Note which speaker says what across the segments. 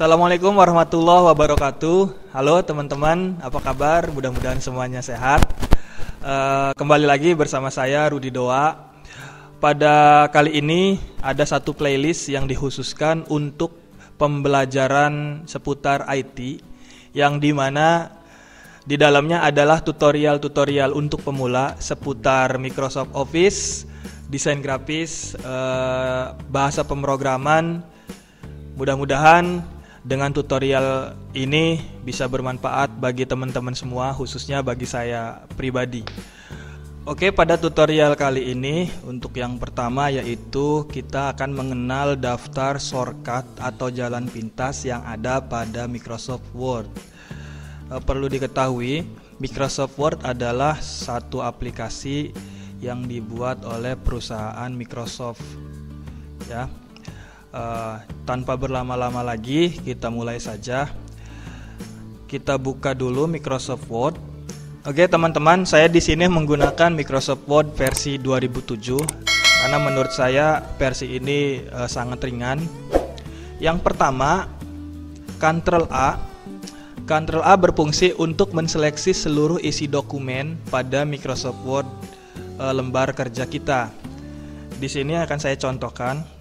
Speaker 1: Assalamualaikum warahmatullahi wabarakatuh. Halo teman-teman, apa kabar? Mudah-mudahan semuanya sehat. Kembali lagi bersama saya Rudi Doa. Pada kali ini ada satu playlist yang dikhususkan untuk pembelajaran seputar IT, yang dimana di dalamnya adalah tutorial-tutorial untuk pemula seputar Microsoft Office, desain grafis, bahasa pemrograman. Mudah-mudahan dengan tutorial ini bisa bermanfaat bagi teman-teman semua, khususnya bagi saya pribadi. Oke, pada tutorial kali ini untuk yang pertama yaitu kita akan mengenal daftar shortcut atau jalan pintas yang ada pada Microsoft Word. Perlu diketahui, Microsoft Word adalah satu aplikasi yang dibuat oleh perusahaan Microsoft. Ya. Tanpa berlama-lama lagi, kita mulai saja. Kita buka dulu Microsoft Word. Oke teman-teman, saya di sini menggunakan Microsoft Word versi 2007 karena menurut saya versi ini sangat ringan. Yang pertama, Ctrl A. Ctrl A berfungsi untuk menseleksi seluruh isi dokumen pada Microsoft Word lembar kerja kita. Di sini akan saya contohkan.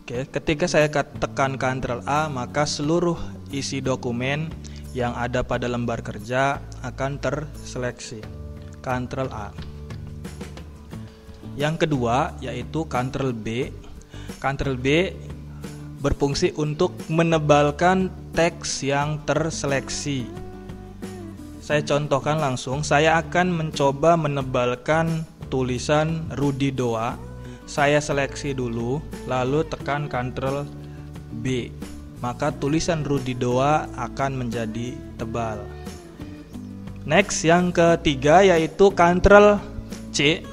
Speaker 1: Oke, ketika saya tekan Ctrl A, maka seluruh isi dokumen yang ada pada lembar kerja akan terseleksi. Ctrl A. Yang kedua yaitu Ctrl B. Ctrl B berfungsi untuk menebalkan teks yang terseleksi. Saya contohkan langsung. Saya akan mencoba menebalkan tulisan Rudi Doa. Saya seleksi dulu, lalu tekan Ctrl B. Maka tulisan Rudi Doa akan menjadi tebal. Next, yang ketiga yaitu Ctrl C.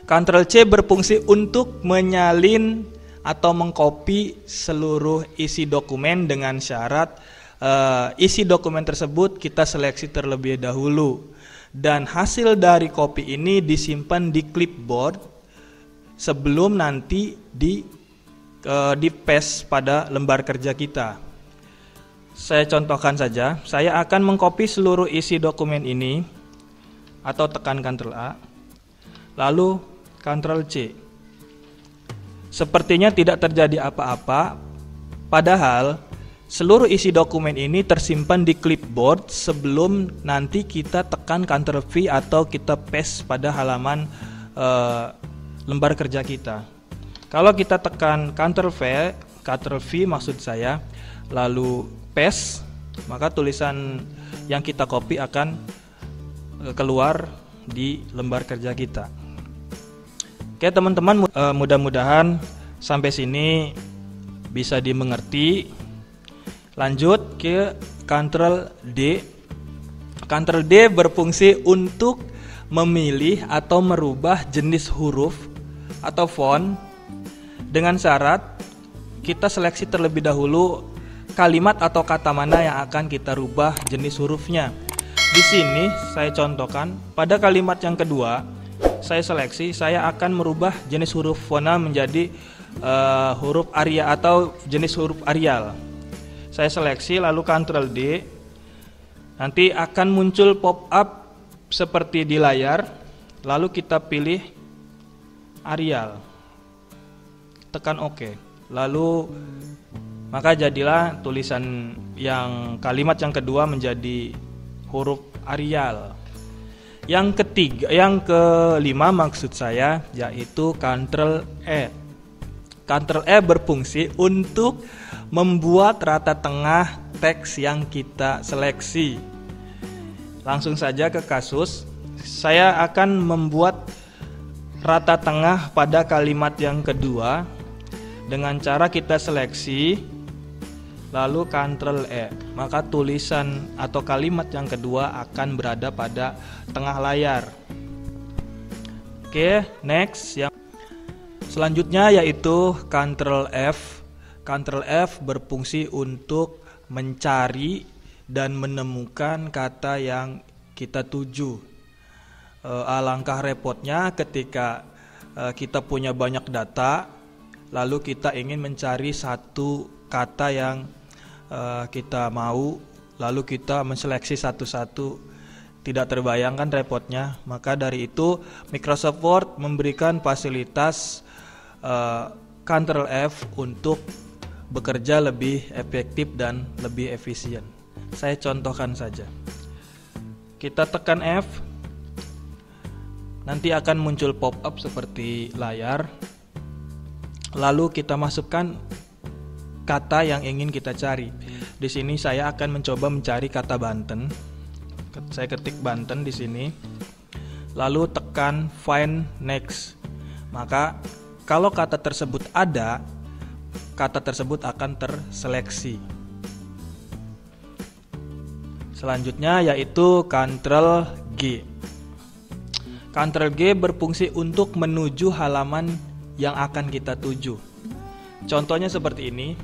Speaker 1: Ctrl C berfungsi untuk menyalin atau mengcopy seluruh isi dokumen dengan syarat isi dokumen tersebut kita seleksi terlebih dahulu. Dan hasil dari copy ini disimpan di clipboard sebelum nanti di paste pada lembar kerja kita. Saya contohkan saja. Saya akan mengcopy seluruh isi dokumen ini atau tekan Ctrl A, lalu Ctrl C. Sepertinya tidak terjadi apa-apa, padahal seluruh isi dokumen ini tersimpan di clipboard sebelum nanti kita tekan Ctrl V atau kita paste pada halaman lembar kerja kita. Kalau kita tekan Ctrl V maksud saya, lalu paste, maka tulisan yang kita copy akan keluar di lembar kerja kita. Oke teman-teman, mudah-mudahan sampai sini bisa dimengerti. Lanjut ke Ctrl D. Ctrl D berfungsi untuk memilih atau merubah jenis huruf atau font dengan syarat kita seleksi terlebih dahulu kalimat atau kata mana yang akan kita rubah jenis hurufnya. Di sini saya contohkan pada kalimat yang kedua, saya seleksi saya akan merubah jenis huruf fontnya menjadi huruf Arial atau jenis huruf Arial. Saya seleksi lalu Ctrl D. Nanti akan muncul pop up seperti di layar, lalu kita pilih Arial, tekan OK, lalu maka jadilah tulisan yang kalimat yang kedua menjadi huruf Arial. Yang kelima maksud saya yaitu Ctrl E. Ctrl E berfungsi untuk membuat rata tengah teks yang kita seleksi. Langsung saja ke kasus. Saya akan membuat rata tengah pada kalimat yang kedua dengan cara kita seleksi lalu Ctrl E. Maka tulisan atau kalimat yang kedua akan berada pada tengah layar. Oke, next. Yang selanjutnya yaitu Ctrl F. Ctrl F berfungsi untuk mencari dan menemukan kata yang kita tuju. Alangkah repotnya ketika kita punya banyak data, lalu kita ingin mencari satu kata yang kita mau, lalu kita menseleksi satu-satu. Tidak terbayangkan repotnya. Maka dari itu Microsoft Word memberikan fasilitas Ctrl F untuk bekerja lebih efektif dan lebih efisien. Saya contohkan saja. Kita tekan F, nanti akan muncul pop-up seperti layar. Lalu kita masukkan kata yang ingin kita cari. Di sini saya akan mencoba mencari kata Banten. Saya ketik Banten di sini. Lalu tekan Find Next. Maka kalau kata tersebut ada, kata tersebut akan terseleksi. Selanjutnya yaitu Ctrl G. Ctrl G berfungsi untuk menuju halaman yang akan kita tuju. Contohnya seperti ini.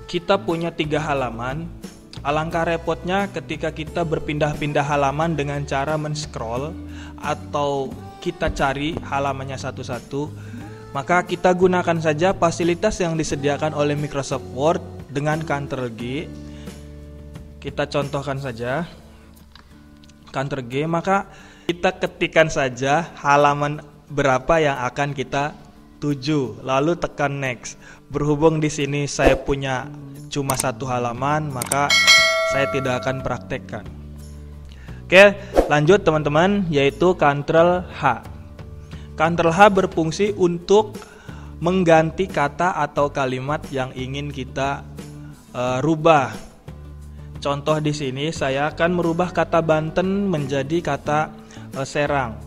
Speaker 1: Kita punya 3 halaman. Alangkah repotnya ketika kita berpindah-pindah halaman dengan cara men-scroll atau kita cari halamannya satu-satu. Maka kita gunakan saja fasilitas yang disediakan oleh Microsoft Word dengan Ctrl G. Kita contohkan saja Ctrl G, maka kita ketikkan saja halaman berapa yang akan kita tuju, lalu tekan Next. Berhubung di sini saya punya cuma 1 halaman, maka saya tidak akan praktekkan. Oke, lanjut teman-teman, yaitu Ctrl H. Ctrl H berfungsi untuk mengganti kata atau kalimat yang ingin kita rubah. Contoh di sini saya akan merubah kata Banten menjadi kata Serang.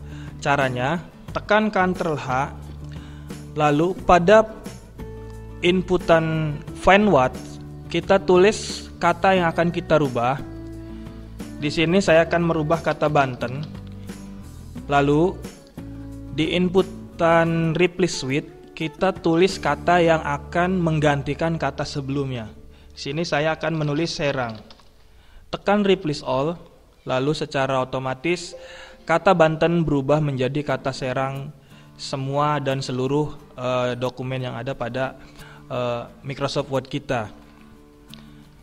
Speaker 1: Caranya tekan Ctrl H, lalu pada inputan Find What kita tulis kata yang akan kita rubah. Di sini saya akan merubah kata Banten. Lalu di inputan Replace With kita tulis kata yang akan menggantikan kata sebelumnya. Di sini saya akan menulis Serang. Tekan Replace All, lalu secara otomatis kata Banten berubah menjadi kata Serang semua dan seluruh dokumen yang ada pada Microsoft Word kita.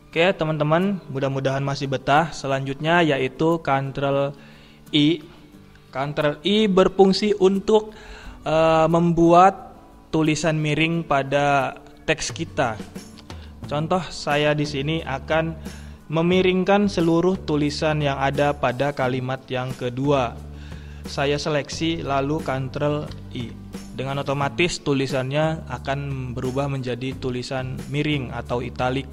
Speaker 1: Oke teman-teman, mudah-mudahan masih betah. Selanjutnya yaitu Ctrl I. Ctrl I berfungsi untuk membuat tulisan miring pada teks kita. Contoh saya di sini akan memiringkan seluruh tulisan yang ada pada kalimat yang kedua. Saya seleksi lalu Ctrl I. Dengan otomatis tulisannya akan berubah menjadi tulisan miring atau italic.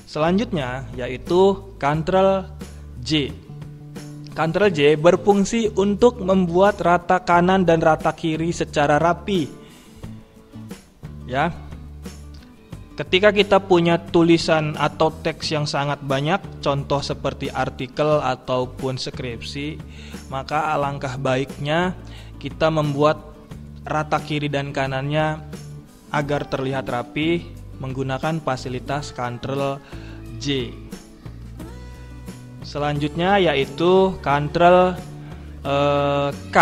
Speaker 1: Selanjutnya yaitu Ctrl J. Ctrl J berfungsi untuk membuat rata kanan dan rata kiri secara rapi. Ya. Ketika kita punya tulisan atau teks yang sangat banyak, contoh seperti artikel ataupun skripsi, maka alangkah baiknya kita membuat rata kiri dan kanannya agar terlihat rapi menggunakan fasilitas Ctrl J. Selanjutnya yaitu Ctrl K.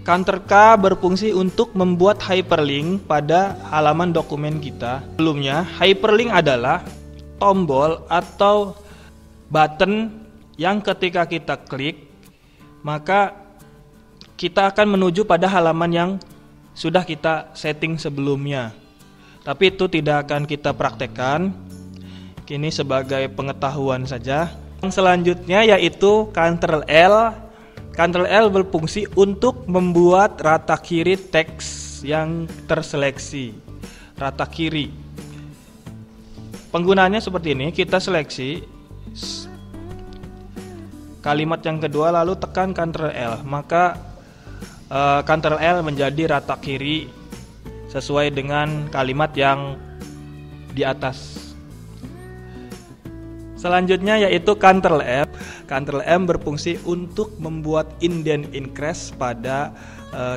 Speaker 1: Ctrl K berfungsi untuk membuat hyperlink pada halaman dokumen kita. Sebelumnya, hyperlink adalah tombol atau button yang ketika kita klik, maka kita akan menuju pada halaman yang sudah kita setting sebelumnya. Tapi itu tidak akan kita praktekkan. Ini sebagai pengetahuan saja. Yang selanjutnya yaitu Ctrl L. Ctrl L berfungsi untuk membuat rata kiri teks yang terseleksi. Rata kiri. Penggunaannya seperti ini, kita seleksi kalimat yang kedua lalu tekan Ctrl L, maka Ctrl L menjadi rata kiri sesuai dengan kalimat yang di atas. Selanjutnya yaitu Ctrl M. Ctrl M berfungsi untuk membuat indent increase pada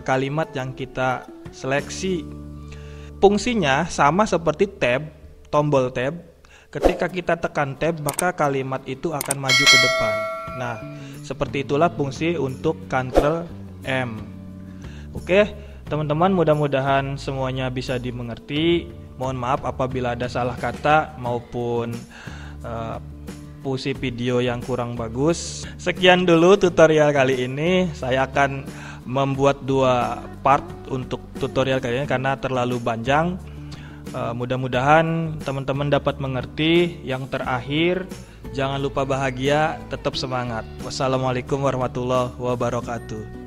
Speaker 1: kalimat yang kita seleksi. Fungsinya sama seperti tab, tombol tab. Ketika kita tekan tab, maka kalimat itu akan maju ke depan. Nah, seperti itulah fungsi untuk Ctrl M. Oke, teman-teman, mudah-mudahan semuanya bisa dimengerti. Mohon maaf apabila ada salah kata maupun fungsi video yang kurang bagus. Sekian dulu tutorial kali ini. Saya akan membuat 2 part untuk tutorial kali ini karena terlalu panjang. Mudah-mudahan teman-teman dapat mengerti. Yang terakhir, jangan lupa bahagia, tetap semangat. Wassalamualaikum warahmatullahi wabarakatuh.